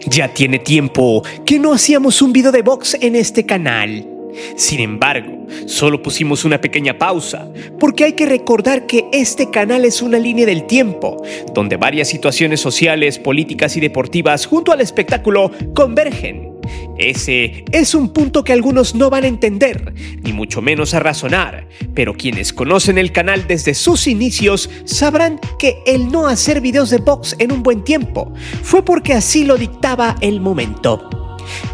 Ya tiene tiempo que no hacíamos un video de box en este canal. Sin embargo, solo pusimos una pequeña pausa, porque hay que recordar que este canal es una línea del tiempo, donde varias situaciones sociales, políticas y deportivas junto al espectáculo convergen. Ese es un punto que algunos no van a entender, ni mucho menos a razonar, pero quienes conocen el canal desde sus inicios sabrán que el no hacer videos de box en un buen tiempo fue porque así lo dictaba el momento.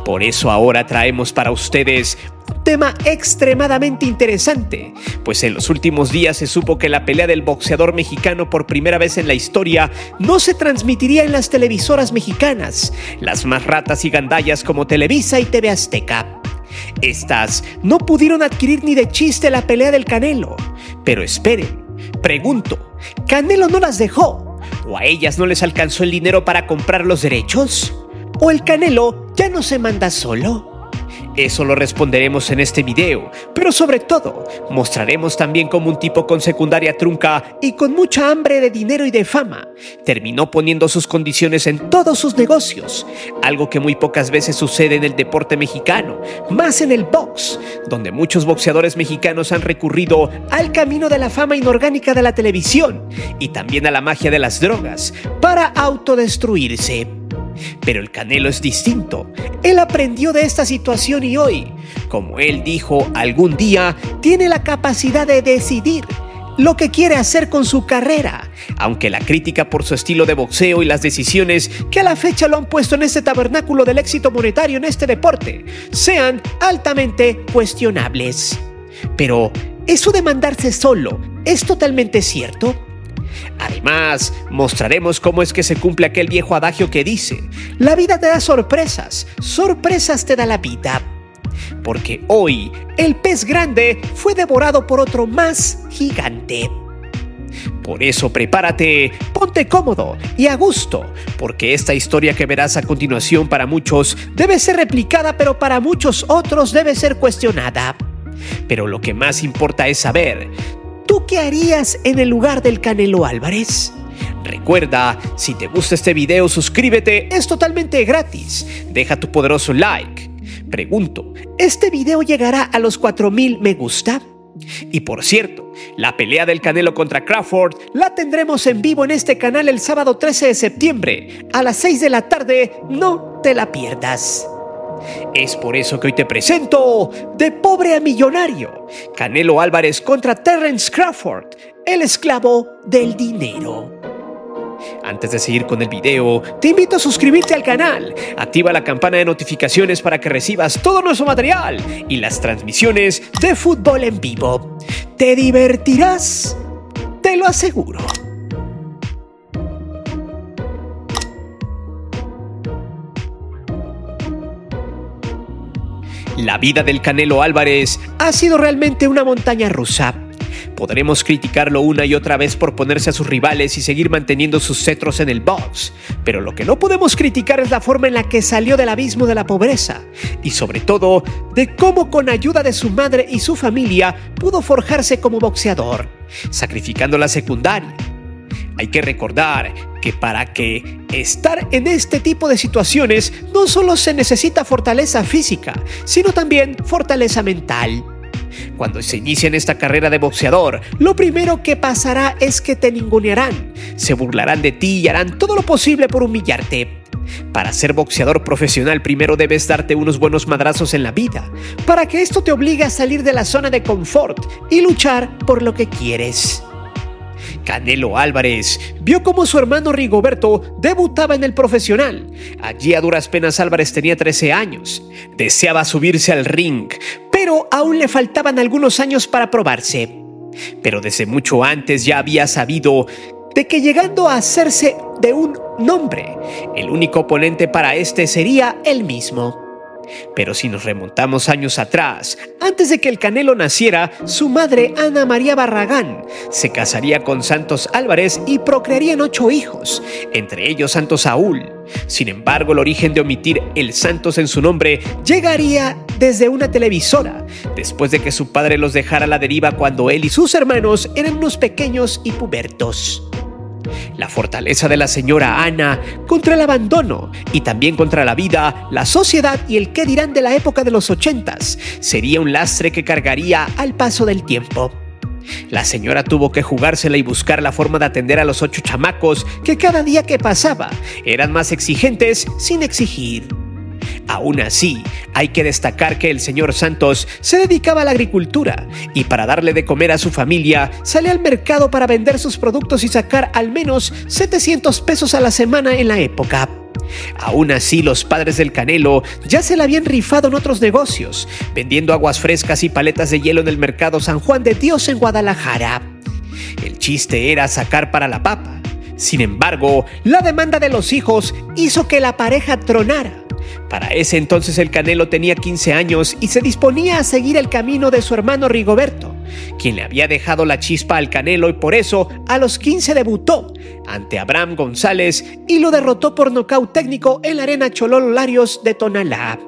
Por eso ahora traemos para ustedes un tema extremadamente interesante, pues en los últimos días se supo que la pelea del boxeador mexicano por primera vez en la historia no se transmitiría en las televisoras mexicanas, las más ratas y gandallas como Televisa y TV Azteca. Estas no pudieron adquirir ni de chiste la pelea del Canelo. Pero esperen, pregunto, ¿Canelo no las dejó? ¿O a ellas no les alcanzó el dinero para comprar los derechos? ¿O el Canelo ya no se manda solo? Eso lo responderemos en este video, pero sobre todo mostraremos también cómo un tipo con secundaria trunca y con mucha hambre de dinero y de fama terminó poniendo sus condiciones en todos sus negocios, algo que muy pocas veces sucede en el deporte mexicano, más en el box, donde muchos boxeadores mexicanos han recurrido al camino de la fama inorgánica de la televisión y también a la magia de las drogas para autodestruirse. Pero el Canelo es distinto. Él aprendió de esta situación y hoy, como él dijo algún día, tiene la capacidad de decidir lo que quiere hacer con su carrera, aunque la crítica por su estilo de boxeo y las decisiones que a la fecha lo han puesto en este tabernáculo del éxito monetario en este deporte sean altamente cuestionables. Pero, ¿eso de mandarse solo es totalmente cierto? Además, mostraremos cómo es que se cumple aquel viejo adagio que dice: la vida te da sorpresas, sorpresas te da la vida. Porque hoy, el pez grande fue devorado por otro más gigante. Por eso prepárate, ponte cómodo y a gusto, porque esta historia que verás a continuación para muchos debe ser replicada, pero para muchos otros debe ser cuestionada. Pero lo que más importa es saber, ¿tú qué harías en el lugar del Canelo Álvarez? Recuerda, si te gusta este video, suscríbete, es totalmente gratis. Deja tu poderoso like. Pregunto, ¿este video llegará a los 4000 me gusta? Y por cierto, la pelea del Canelo contra Crawford la tendremos en vivo en este canal el sábado 13 de septiembre a las 6 de la tarde, no te la pierdas. Es por eso que hoy te presento De Pobre a Millonario, Canelo Álvarez contra Terence Crawford, el esclavo del dinero. Antes de seguir con el video, te invito a suscribirte al canal, activa la campana de notificaciones para que recibas todo nuestro material y las transmisiones de fútbol en vivo. Te divertirás, te lo aseguro. La vida del Canelo Álvarez ha sido realmente una montaña rusa. Podremos criticarlo una y otra vez por ponerse a sus rivales y seguir manteniendo sus cetros en el box, pero lo que no podemos criticar es la forma en la que salió del abismo de la pobreza y sobre todo de cómo con ayuda de su madre y su familia pudo forjarse como boxeador, sacrificando la secundaria. Hay que recordar que para que estar en este tipo de situaciones no solo se necesita fortaleza física, sino también fortaleza mental. Cuando se inicia en esta carrera de boxeador, lo primero que pasará es que te ningunearán, se burlarán de ti y harán todo lo posible por humillarte. Para ser boxeador profesional primero debes darte unos buenos madrazos en la vida, para que esto te obligue a salir de la zona de confort y luchar por lo que quieres. Canelo Álvarez vio cómo su hermano Rigoberto debutaba en el profesional. Allí a duras penas Álvarez tenía 13 años. Deseaba subirse al ring, pero aún le faltaban algunos años para probarse. Pero desde mucho antes ya había sabido de que llegando a hacerse de un nombre, el único oponente para este sería él mismo. Pero si nos remontamos años atrás, antes de que el Canelo naciera, su madre, Ana María Barragán, se casaría con Santos Álvarez y procrearían 8 hijos, entre ellos Santos Saúl. Sin embargo, el origen de omitir el Santos en su nombre llegaría desde una televisora, después de que su padre los dejara a la deriva cuando él y sus hermanos eran unos pequeños y pubertos. La fortaleza de la señora Ana contra el abandono y también contra la vida, la sociedad y el qué dirán de la época de los 80s sería un lastre que cargaría al paso del tiempo. La señora tuvo que jugársela y buscar la forma de atender a los 8 chamacos que cada día que pasaba eran más exigentes sin exigir. Aún así, hay que destacar que el señor Santos se dedicaba a la agricultura y para darle de comer a su familia salía al mercado para vender sus productos y sacar al menos 700 pesos a la semana en la época. Aún así, los padres del Canelo ya se la habían rifado en otros negocios, vendiendo aguas frescas y paletas de hielo en el mercado San Juan de Dios en Guadalajara. El chiste era sacar para la papa. Sin embargo, la demanda de los hijos hizo que la pareja tronara. Para ese entonces el Canelo tenía 15 años y se disponía a seguir el camino de su hermano Rigoberto, quien le había dejado la chispa al Canelo y por eso a los 15 debutó ante Abraham González y lo derrotó por nocaut técnico en la Arena Chololo Larios de Tonalá.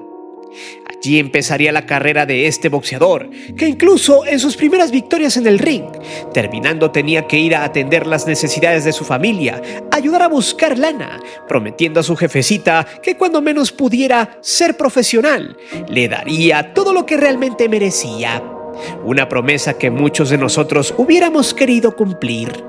Allí empezaría la carrera de este boxeador, que incluso en sus primeras victorias en el ring, terminando tenía que ir a atender las necesidades de su familia, ayudar a buscar lana, prometiendo a su jefecita que cuando menos pudiera ser profesional, le daría todo lo que realmente merecía. Una promesa que muchos de nosotros hubiéramos querido cumplir.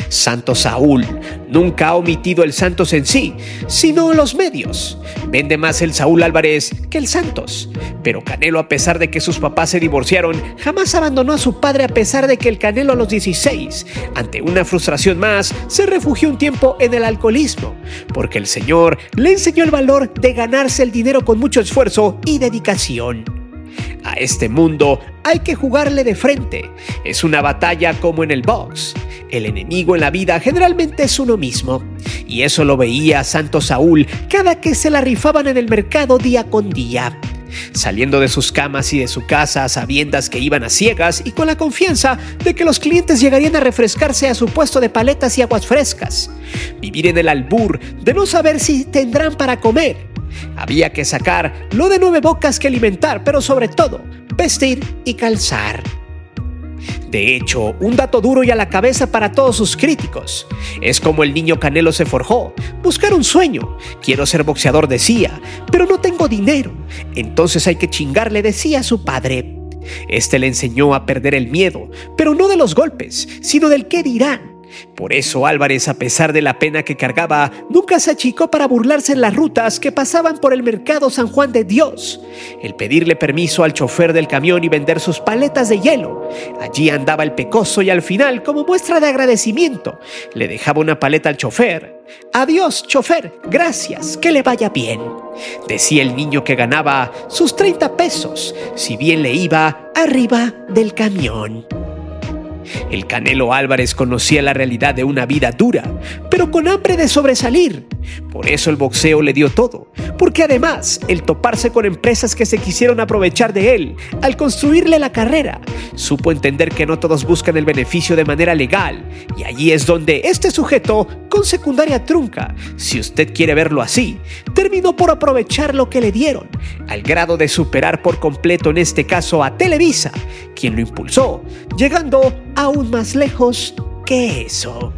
Santos Saúl nunca ha omitido el Santos en sí, sino los medios. Vende más el Saúl Álvarez que el Santos. Pero Canelo, a pesar de que sus papás se divorciaron, jamás abandonó a su padre a pesar de que el Canelo a los 16, ante una frustración más, se refugió un tiempo en el alcoholismo, porque el señor le enseñó el valor de ganarse el dinero con mucho esfuerzo y dedicación. A este mundo hay que jugarle de frente. Es una batalla como en el box. El enemigo en la vida generalmente es uno mismo. Y eso lo veía Santos Saúl cada que se la rifaban en el mercado día con día. Saliendo de sus camas y de su casa a sabiendas que iban a ciegas y con la confianza de que los clientes llegarían a refrescarse a su puesto de paletas y aguas frescas. Vivir en el albur de no saber si tendrán para comer. Había que sacar lo de 9 bocas que alimentar, pero sobre todo, vestir y calzar. De hecho, un dato duro y a la cabeza para todos sus críticos. Es como el niño Canelo se forjó. Buscar un sueño. Quiero ser boxeador, decía, pero no tengo dinero. Entonces hay que chingarle, decía su padre. Este le enseñó a perder el miedo, pero no de los golpes, sino del qué dirán. Por eso Álvarez, a pesar de la pena que cargaba, nunca se achicó para burlarse en las rutas que pasaban por el mercado San Juan de Dios. El pedirle permiso al chofer del camión y vender sus paletas de hielo. Allí andaba el pecoso y al final, como muestra de agradecimiento, le dejaba una paleta al chofer. «Adiós, chofer, gracias, que le vaya bien», decía el niño que ganaba sus 30 pesos, si bien le iba arriba del camión. El Canelo Álvarez conocía la realidad de una vida dura, pero con hambre de sobresalir. Por eso el boxeo le dio todo, porque además el toparse con empresas que se quisieron aprovechar de él al construirle la carrera, supo entender que no todos buscan el beneficio de manera legal, y allí es donde este sujeto, con secundaria trunca, si usted quiere verlo así, terminó por aprovechar lo que le dieron, al grado de superar por completo en este caso a Televisa, quien lo impulsó, llegando aún más lejos que eso.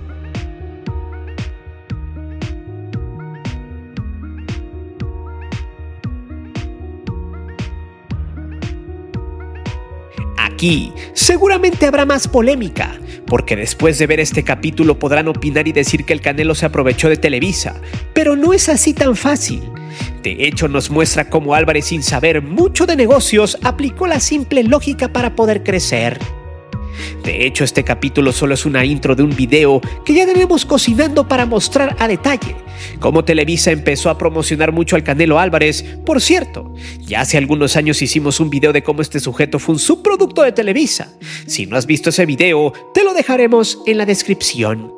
Aquí seguramente habrá más polémica, porque después de ver este capítulo podrán opinar y decir que el Canelo se aprovechó de Televisa, pero no es así tan fácil. De hecho, nos muestra cómo Álvarez, sin saber mucho de negocios, aplicó la simple lógica para poder crecer. De hecho, este capítulo solo es una intro de un video que ya tenemos cocinando para mostrar a detalle cómo Televisa empezó a promocionar mucho al Canelo Álvarez. Por cierto, ya hace algunos años hicimos un video de cómo este sujeto fue un subproducto de Televisa. Si no has visto ese video, te lo dejaremos en la descripción.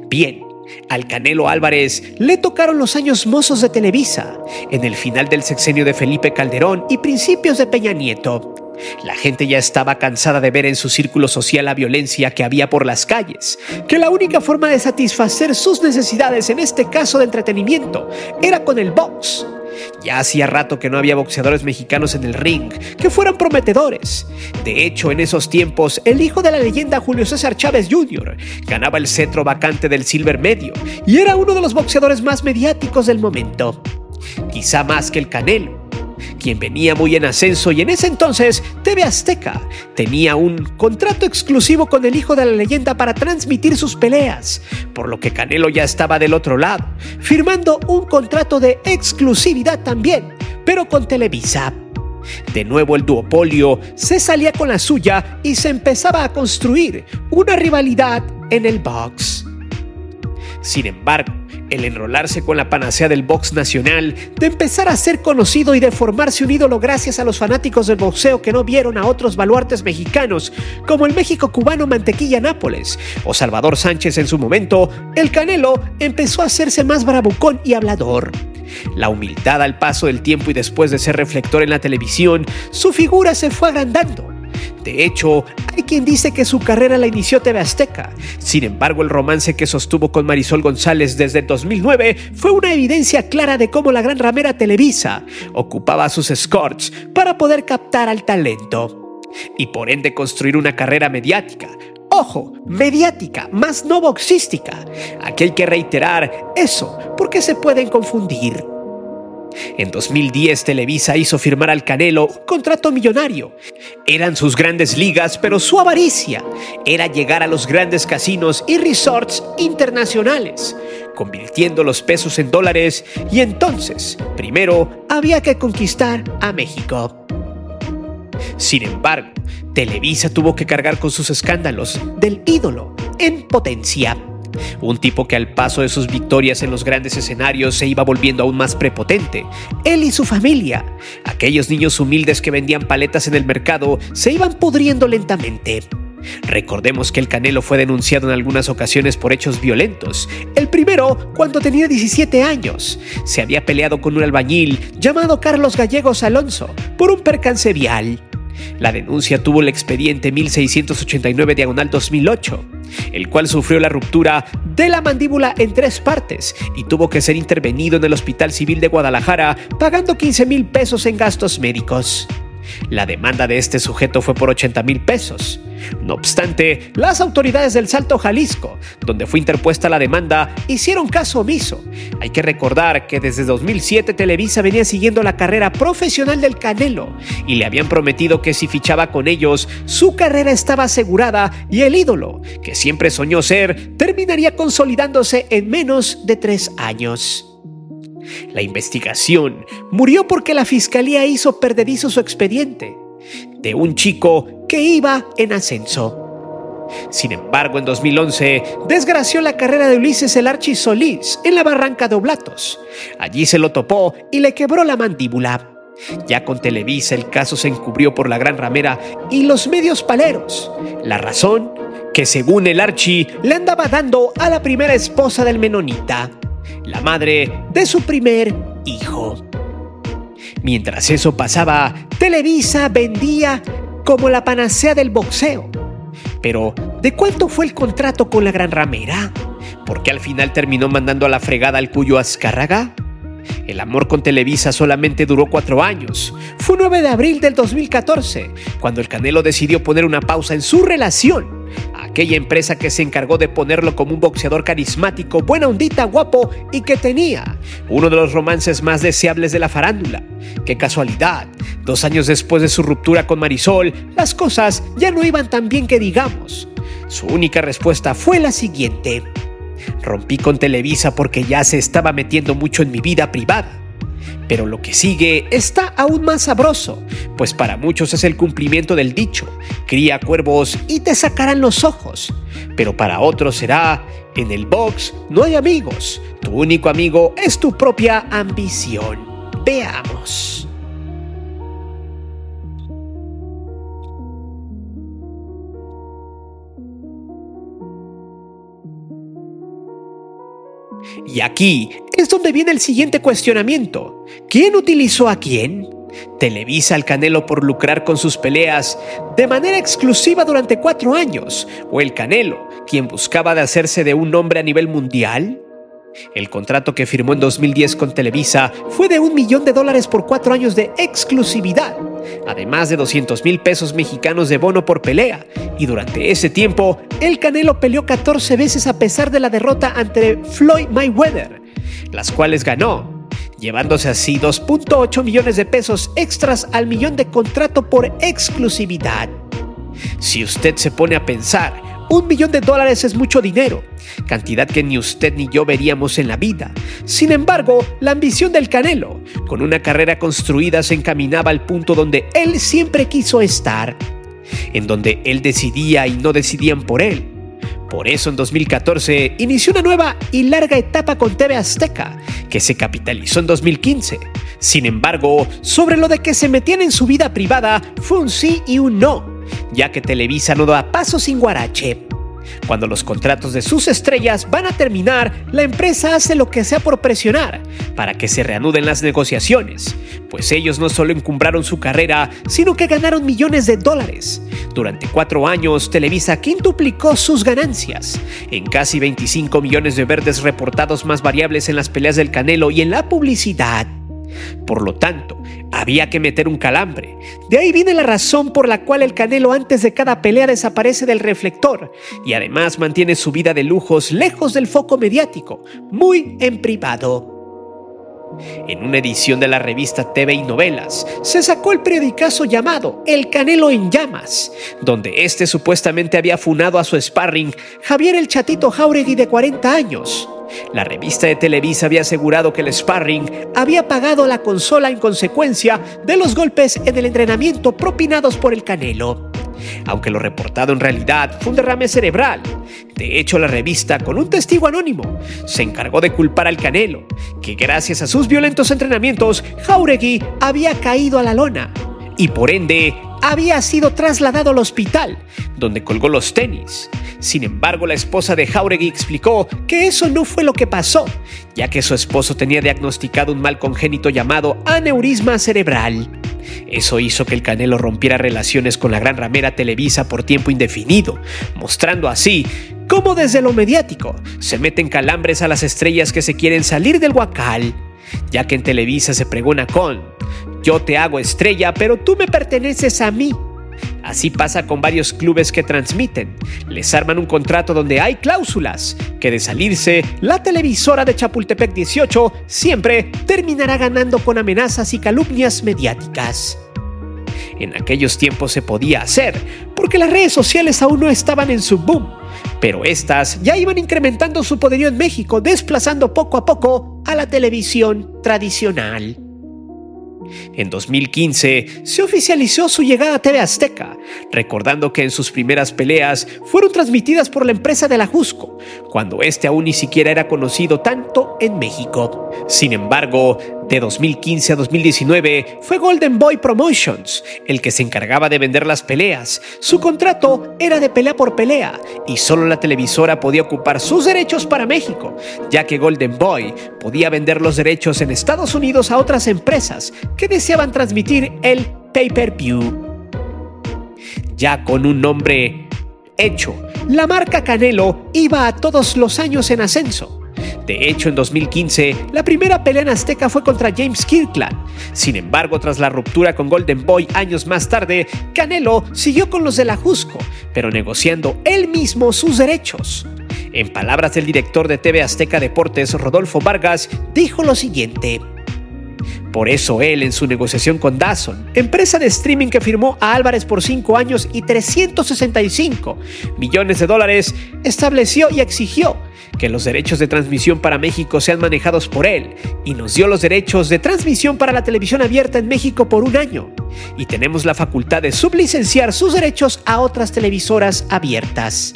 Bien, al Canelo Álvarez le tocaron los años mozos de Televisa, en el final del sexenio de Felipe Calderón y principios de Peña Nieto. La gente ya estaba cansada de ver en su círculo social la violencia que había por las calles, que la única forma de satisfacer sus necesidades, en este caso de entretenimiento, era con el box. Ya hacía rato que no había boxeadores mexicanos en el ring que fueran prometedores. De hecho, en esos tiempos, el hijo de la leyenda Julio César Chávez Jr. ganaba el cetro vacante del Silver Medio y era uno de los boxeadores más mediáticos del momento. Quizá más que el Canelo, quien venía muy en ascenso, y en ese entonces TV Azteca tenía un contrato exclusivo con el hijo de la leyenda para transmitir sus peleas, por lo que Canelo ya estaba del otro lado, firmando un contrato de exclusividad también, pero con Televisa. De nuevo el duopolio se salía con la suya y se empezaba a construir una rivalidad en el box. Sin embargo, el enrolarse con la panacea del box nacional, de empezar a ser conocido y de formarse un ídolo gracias a los fanáticos del boxeo que no vieron a otros baluartes mexicanos como el México cubano Mantequilla Nápoles o Salvador Sánchez en su momento, el Canelo empezó a hacerse más bravucón y hablador. La humildad al paso del tiempo y después de ser reflector en la televisión, su figura se fue agrandando. De hecho, hay quien dice que su carrera la inició TV Azteca. Sin embargo, el romance que sostuvo con Marisol González desde el 2009 fue una evidencia clara de cómo la gran ramera Televisa ocupaba sus escorts para poder captar al talento y por ende construir una carrera mediática. Ojo, mediática, más no boxística. Aquí hay que reiterar eso porque se pueden confundir. En 2010 Televisa hizo firmar al Canelo un contrato millonario. Eran sus grandes ligas, pero su avaricia era llegar a los grandes casinos y resorts internacionales, convirtiendo los pesos en dólares, y entonces, primero, había que conquistar a México. Sin embargo, Televisa tuvo que cargar con sus escándalos del ídolo en potencia. Un tipo que al paso de sus victorias en los grandes escenarios se iba volviendo aún más prepotente. Él y su familia, aquellos niños humildes que vendían paletas en el mercado, se iban pudriendo lentamente. Recordemos que el Canelo fue denunciado en algunas ocasiones por hechos violentos. El primero, cuando tenía 17 años. Se había peleado con un albañil llamado Carlos Gallegos Alonso por un percance vial. La denuncia tuvo el expediente 1689/2008, el cual sufrió la ruptura de la mandíbula en 3 partes y tuvo que ser intervenido en el Hospital Civil de Guadalajara, pagando 15,000 pesos en gastos médicos. La demanda de este sujeto fue por 80,000 pesos. No obstante, las autoridades del Salto, Jalisco, donde fue interpuesta la demanda, hicieron caso omiso. Hay que recordar que desde 2007 Televisa venía siguiendo la carrera profesional del Canelo y le habían prometido que si fichaba con ellos, su carrera estaba asegurada y el ídolo, que siempre soñó ser, terminaría consolidándose en menos de 3 años. La investigación murió porque la fiscalía hizo perdedizo su expediente de un chico que iba en ascenso. Sin embargo, en 2011 desgració la carrera de Ulises El Archi Solís en la barranca de Oblatos. Allí se lo topó y le quebró la mandíbula. Ya con Televisa el caso se encubrió por la gran ramera y los medios paleros. La razón, que según El Archi le andaba dando a la primera esposa del menonita, la madre de su primer hijo. Mientras eso pasaba, Televisa vendía como la panacea del boxeo. Pero, ¿de cuánto fue el contrato con la gran ramera? ¿Por qué al final terminó mandando a la fregada al Cuyo Azcárraga? El amor con Televisa solamente duró 4 años. Fue 9 de abril del 2014, cuando el Canelo decidió poner una pausa en su relación. Aquella empresa que se encargó de ponerlo como un boxeador carismático, buena ondita, guapo y que tenía uno de los romances más deseables de la farándula. ¡Qué casualidad! 2 años después de su ruptura con Marisol, las cosas ya no iban tan bien que digamos. Su única respuesta fue la siguiente: rompí con Televisa porque ya se estaba metiendo mucho en mi vida privada. Pero lo que sigue está aún más sabroso, pues para muchos es el cumplimiento del dicho: cría cuervos y te sacarán los ojos. Pero para otros será: en el box no hay amigos, tu único amigo es tu propia ambición. Veamos. Y aquí es donde viene el siguiente cuestionamiento. ¿Quién utilizó a quién? ¿Televisa al Canelo por lucrar con sus peleas de manera exclusiva durante 4 años? ¿O el Canelo, quien buscaba de hacerse de un nombre a nivel mundial? El contrato que firmó en 2010 con Televisa fue de $1 millón por 4 años de exclusividad, además de 200,000 pesos mexicanos de bono por pelea, y durante ese tiempo, el Canelo peleó 14 veces a pesar de la derrota ante Floyd Mayweather, las cuales ganó, llevándose así 2.8 millones de pesos extras al millón de contrato por exclusividad. Si usted se pone a pensar, $1 millón es mucho dinero, cantidad que ni usted ni yo veríamos en la vida. Sin embargo, la ambición del Canelo, con una carrera construida, se encaminaba al punto donde él siempre quiso estar, en donde él decidía y no decidían por él. Por eso en 2014 inició una nueva y larga etapa con TV Azteca, que se capitalizó en 2015. Sin embargo, sobre lo de que se metían en su vida privada fue un sí y un no, ya que Televisa no da paso sin guarache. Cuando los contratos de sus estrellas van a terminar, la empresa hace lo que sea por presionar para que se reanuden las negociaciones, pues ellos no solo encumbraron su carrera, sino que ganaron millones de dólares. Durante 4 años, Televisa quintuplicó sus ganancias, en casi 25 millones de verdes reportados más variables en las peleas del Canelo y en la publicidad. Por lo tanto, había que meter un calambre. De ahí viene la razón por la cual el Canelo antes de cada pelea desaparece del reflector y además mantiene su vida de lujos lejos del foco mediático, muy en privado. En una edición de la revista TV y Novelas, se sacó el periodicazo llamado El Canelo en Llamas, donde este supuestamente había funado a su sparring, Javier El Chatito Jáuregui, de 40 años. La revista de Televisa había asegurado que el sparring había pagado la consola en consecuencia de los golpes en el entrenamiento propinados por el Canelo, aunque lo reportado en realidad fue un derrame cerebral. De hecho, la revista, con un testigo anónimo, se encargó de culpar al Canelo, que gracias a sus violentos entrenamientos, Jáuregui había caído a la lona y por ende había sido trasladado al hospital, donde colgó los tenis. Sin embargo, la esposa de Jáuregui explicó que eso no fue lo que pasó, ya que su esposo tenía diagnosticado un mal congénito llamado aneurisma cerebral. Eso hizo que el Canelo rompiera relaciones con la gran ramera Televisa por tiempo indefinido, mostrando así cómo desde lo mediático se meten calambres a las estrellas que se quieren salir del huacal, ya que en Televisa se pregona con "yo te hago estrella, pero tú me perteneces a mí". Así pasa con varios clubes que transmiten. Les arman un contrato donde hay cláusulas que, de salirse, la televisora de Chapultepec 18 siempre terminará ganando con amenazas y calumnias mediáticas. En aquellos tiempos se podía hacer, porque las redes sociales aún no estaban en su boom, pero estas ya iban incrementando su poderío en México, desplazando poco a poco a la televisión tradicional. En 2015 se oficializó su llegada a TV Azteca, recordando que en sus primeras peleas fueron transmitidas por la empresa de la Jusco, cuando este aún ni siquiera era conocido tanto en México. Sin embargo, de 2015 a 2019 fue Golden Boy Promotions el que se encargaba de vender las peleas. Su contrato era de pelea por pelea y solo la televisora podía ocupar sus derechos para México, ya que Golden Boy podía vender los derechos en Estados Unidos a otras empresas que deseaban transmitir el pay-per-view. Ya con un nombre hecho, la marca Canelo iba a todos los años en ascenso. De hecho, en 2015, la primera pelea en Azteca fue contra James Kirkland. Sin embargo, tras la ruptura con Golden Boy años más tarde, Canelo siguió con los de la Jusco, pero negociando él mismo sus derechos. En palabras del director de TV Azteca Deportes, Rodolfo Vargas, dijo lo siguiente: por eso él, en su negociación con DAZN, empresa de streaming que firmó a Álvarez por 5 años y $365 millones, estableció y exigió que los derechos de transmisión para México sean manejados por él, y nos dio los derechos de transmisión para la televisión abierta en México por 1 año, y tenemos la facultad de sublicenciar sus derechos a otras televisoras abiertas.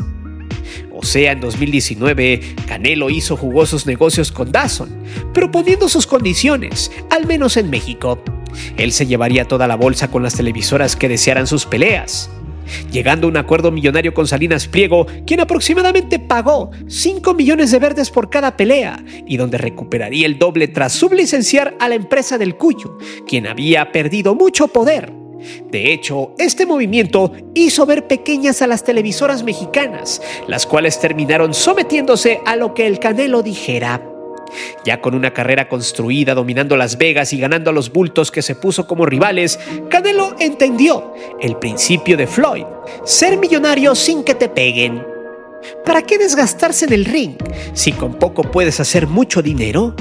O sea, en 2019, Canelo hizo jugosos negocios con DAZN, pero poniendo sus condiciones, al menos en México. Él se llevaría toda la bolsa con las televisoras que desearan sus peleas, llegando a un acuerdo millonario con Salinas Pliego, quien aproximadamente pagó 5 millones de verdes por cada pelea, y donde recuperaría el doble tras sublicenciar a la empresa del Cuyo, quien había perdido mucho poder. De hecho, este movimiento hizo ver pequeñas a las televisoras mexicanas, las cuales terminaron sometiéndose a lo que el Canelo dijera. Ya con una carrera construida, dominando Las Vegas y ganando a los bultos que se puso como rivales, Canelo entendió el principio de Floyd: ser millonario sin que te peguen. ¿Para qué desgastarse en el ring si con poco puedes hacer mucho dinero?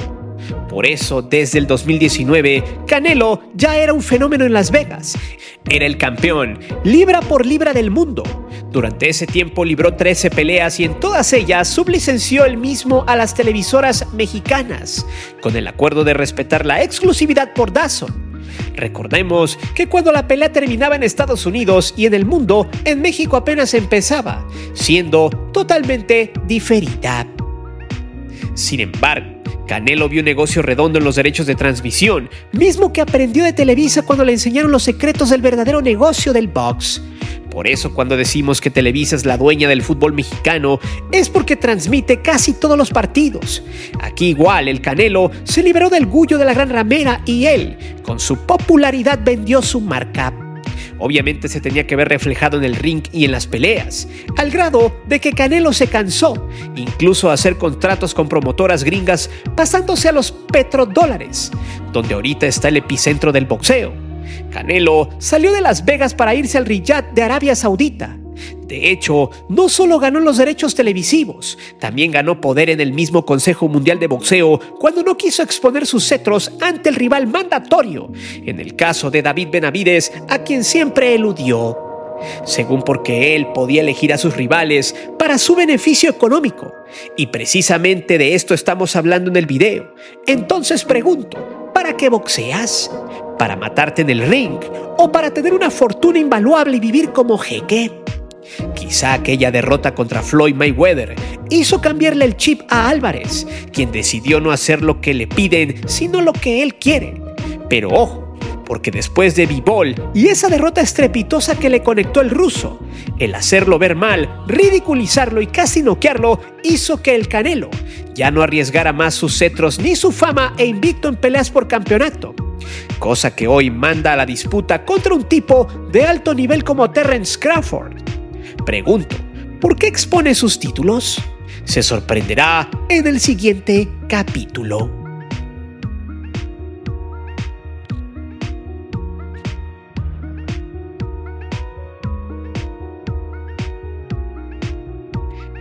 Por eso, desde el 2019, Canelo ya era un fenómeno en Las Vegas. Era el campeón, libra por libra del mundo. Durante ese tiempo libró 13 peleas y en todas ellas sublicenció él mismo a las televisoras mexicanas, con el acuerdo de respetar la exclusividad por DAZN. Recordemos que cuando la pelea terminaba en Estados Unidos y en el mundo, en México apenas empezaba, siendo totalmente diferida. Sin embargo, Canelo vio un negocio redondo en los derechos de transmisión, mismo que aprendió de Televisa cuando le enseñaron los secretos del verdadero negocio del box. Por eso, cuando decimos que Televisa es la dueña del fútbol mexicano, es porque transmite casi todos los partidos. Aquí igual el Canelo se liberó del gullo de la gran ramera y él, con su popularidad, vendió su marca. Obviamente se tenía que ver reflejado en el ring y en las peleas, al grado de que Canelo se cansó, incluso a hacer contratos con promotoras gringas, pasándose a los petrodólares, donde ahorita está el epicentro del boxeo. Canelo salió de Las Vegas para irse al Riyadh de Arabia Saudita. De hecho, no solo ganó los derechos televisivos, también ganó poder en el mismo Consejo Mundial de Boxeo cuando no quiso exponer sus cetros ante el rival mandatorio, en el caso de David Benavidez, a quien siempre eludió. Según porque él podía elegir a sus rivales para su beneficio económico. Y precisamente de esto estamos hablando en el video. Entonces pregunto, ¿para qué boxeas? ¿Para matarte en el ring? ¿O para tener una fortuna invaluable y vivir como jeque? Quizá aquella derrota contra Floyd Mayweather hizo cambiarle el chip a Álvarez, quien decidió no hacer lo que le piden, sino lo que él quiere. Pero ojo, porque después de Bivol y esa derrota estrepitosa que le conectó el ruso, el hacerlo ver mal, ridiculizarlo y casi noquearlo hizo que el Canelo ya no arriesgara más sus cetros ni su fama e invicto en peleas por campeonato. Cosa que hoy manda a la disputa contra un tipo de alto nivel como Terence Crawford. Pregunto, ¿por qué expone sus títulos? Se sorprenderá en el siguiente capítulo.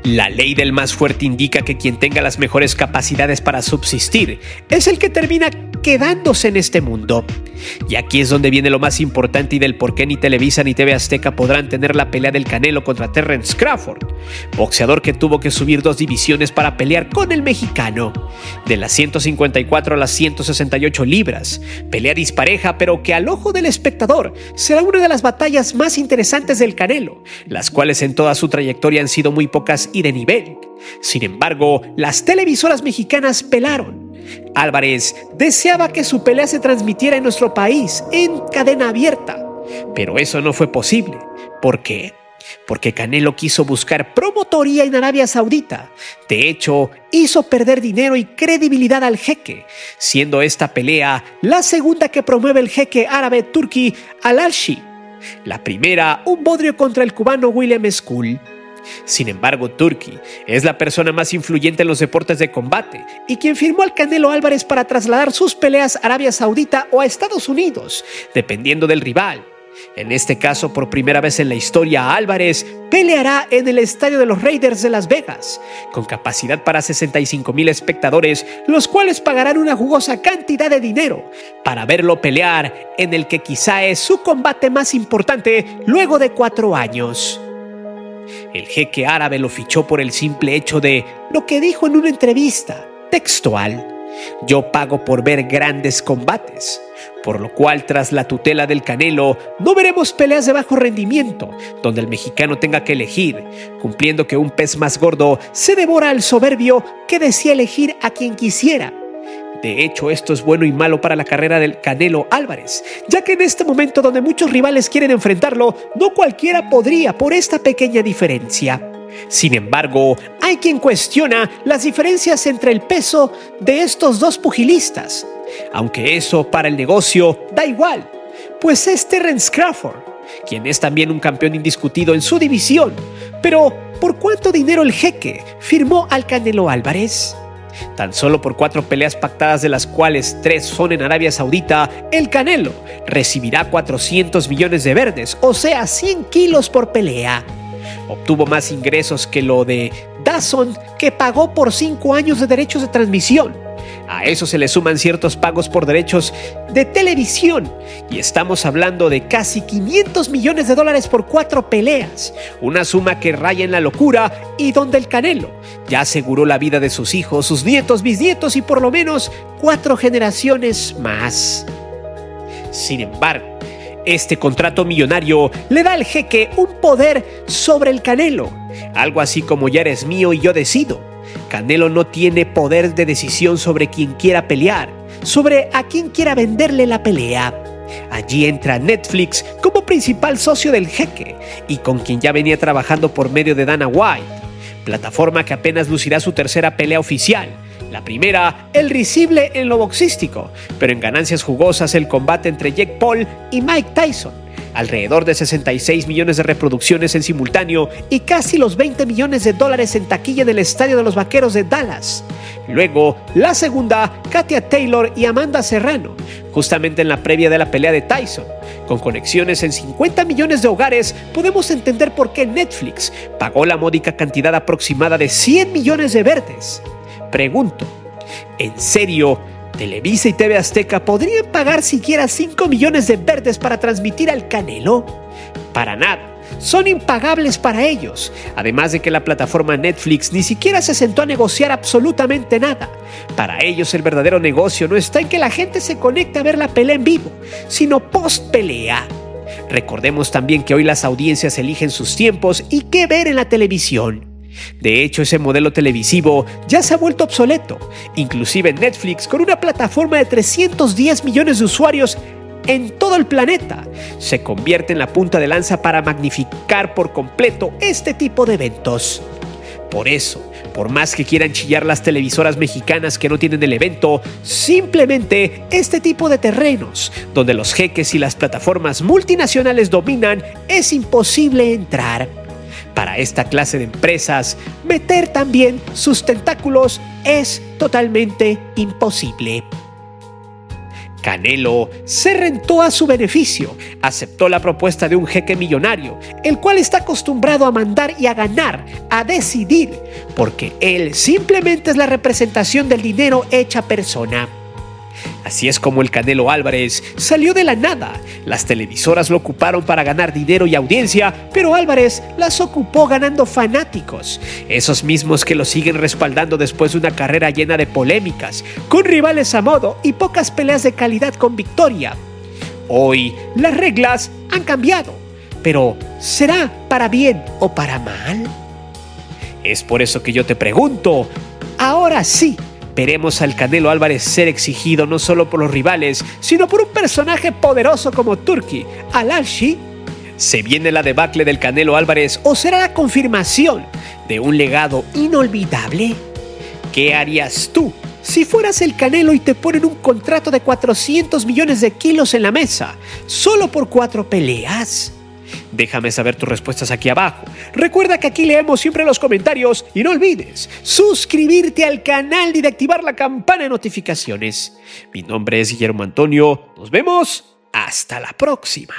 La ley del más fuerte indica que quien tenga las mejores capacidades para subsistir es el que termina quedándose en este mundo. Y aquí es donde viene lo más importante y del por qué ni Televisa ni TV Azteca podrán tener la pelea del Canelo contra Terence Crawford, boxeador que tuvo que subir 2 divisiones para pelear con el mexicano, de las 154 a las 168 libras, pelea dispareja pero que al ojo del espectador será una de las batallas más interesantes del Canelo, las cuales en toda su trayectoria han sido muy pocas y de nivel. Sin embargo, las televisoras mexicanas pelaron. Álvarez deseaba que su pelea se transmitiera en nuestro país en cadena abierta, pero eso no fue posible. ¿Por qué? Porque Canelo quiso buscar promotoría en Arabia Saudita. De hecho, hizo perder dinero y credibilidad al jeque, siendo esta pelea la segunda que promueve el jeque árabe Turki Al-Arshi. La primera, un bodrio contra el cubano William Skull. Sin embargo, Turki es la persona más influyente en los deportes de combate y quien firmó al Canelo Álvarez para trasladar sus peleas a Arabia Saudita o a Estados Unidos, dependiendo del rival. En este caso, por primera vez en la historia, Álvarez peleará en el estadio de los Raiders de Las Vegas, con capacidad para 65,000 espectadores, los cuales pagarán una jugosa cantidad de dinero para verlo pelear en el que quizá es su combate más importante luego de 4 años. El jeque árabe lo fichó por el simple hecho de lo que dijo en una entrevista textual: yo pago por ver grandes combates, por lo cual tras la tutela del Canelo no veremos peleas de bajo rendimiento donde el mexicano tenga que elegir, cumpliendo que un pez más gordo se devora al soberbio que decía elegir a quien quisiera. De hecho, esto es bueno y malo para la carrera del Canelo Álvarez, ya que en este momento donde muchos rivales quieren enfrentarlo, no cualquiera podría por esta pequeña diferencia. Sin embargo, hay quien cuestiona las diferencias entre el peso de estos dos pugilistas, aunque eso para el negocio da igual, pues es Terence Crawford, quien es también un campeón indiscutido en su división. Pero, ¿por cuánto dinero el jeque firmó al Canelo Álvarez? Tan solo por 4 peleas pactadas, de las cuales 3 son en Arabia Saudita, el Canelo recibirá 400 millones de verdes, o sea, 100 kilos por pelea. Obtuvo más ingresos que lo de DAZN, que pagó por 5 años de derechos de transmisión. A eso se le suman ciertos pagos por derechos de televisión, y estamos hablando de casi 500 millones de dólares por 4 peleas, una suma que raya en la locura y donde el Canelo ya aseguró la vida de sus hijos, sus nietos, bisnietos y por lo menos 4 generaciones más. Sin embargo, este contrato millonario le da al jeque un poder sobre el Canelo, algo así como ya eres mío y yo decido. Canelo no tiene poder de decisión sobre quien quiera pelear, sobre a quien quiera venderle la pelea. Allí entra Netflix como principal socio del jeque y con quien ya venía trabajando por medio de Dana White, plataforma que apenas lucirá su tercera pelea oficial. La primera, el risible en lo boxístico, pero en ganancias jugosas el combate entre Jake Paul y Mike Tyson. Alrededor de 66 millones de reproducciones en simultáneo y casi los 20 millones de dólares en taquilla en el estadio de los Vaqueros de Dallas. Luego, la segunda, Katia Taylor y Amanda Serrano, justamente en la previa de la pelea de Tyson. Con conexiones en 50 millones de hogares, podemos entender por qué Netflix pagó la módica cantidad aproximada de 100 millones de verdes. Pregunto, ¿en serio Televisa y TV Azteca podrían pagar siquiera 5 millones de verdes para transmitir al Canelo? Para nada, son impagables para ellos, además de que la plataforma Netflix ni siquiera se sentó a negociar absolutamente nada. Para ellos el verdadero negocio no está en que la gente se conecte a ver la pelea en vivo, sino post pelea. Recordemos también que hoy las audiencias eligen sus tiempos y qué ver en la televisión. De hecho, ese modelo televisivo ya se ha vuelto obsoleto. Inclusive Netflix, con una plataforma de 310 millones de usuarios en todo el planeta, se convierte en la punta de lanza para magnificar por completo este tipo de eventos. Por eso, por más que quieran chillar las televisoras mexicanas que no tienen el evento, simplemente este tipo de terrenos, donde los jeques y las plataformas multinacionales dominan, es imposible entrar. Para esta clase de empresas, meter también sus tentáculos es totalmente imposible. Canelo se rentó a su beneficio, aceptó la propuesta de un jeque millonario, el cual está acostumbrado a mandar y a ganar, a decidir, porque él simplemente es la representación del dinero hecha persona. Así es como el Canelo Álvarez salió de la nada. Las televisoras lo ocuparon para ganar dinero y audiencia, pero Álvarez las ocupó ganando fanáticos, esos mismos que lo siguen respaldando después de una carrera llena de polémicas, con rivales a modo y pocas peleas de calidad con victoria. Hoy las reglas han cambiado, pero ¿será para bien o para mal? Es por eso que yo te pregunto, ahora sí, veremos al Canelo Álvarez ser exigido no solo por los rivales, sino por un personaje poderoso como Turki Al-Alshi. ¿Se viene la debacle del Canelo Álvarez o será la confirmación de un legado inolvidable? ¿Qué harías tú si fueras el Canelo y te ponen un contrato de 400 millones de kilos en la mesa, solo por 4 peleas? Déjame saber tus respuestas aquí abajo. Recuerda que aquí leemos siempre los comentarios y no olvides suscribirte al canal y de activar la campana de notificaciones. Mi nombre es Guillermo Antonio. Nos vemos hasta la próxima.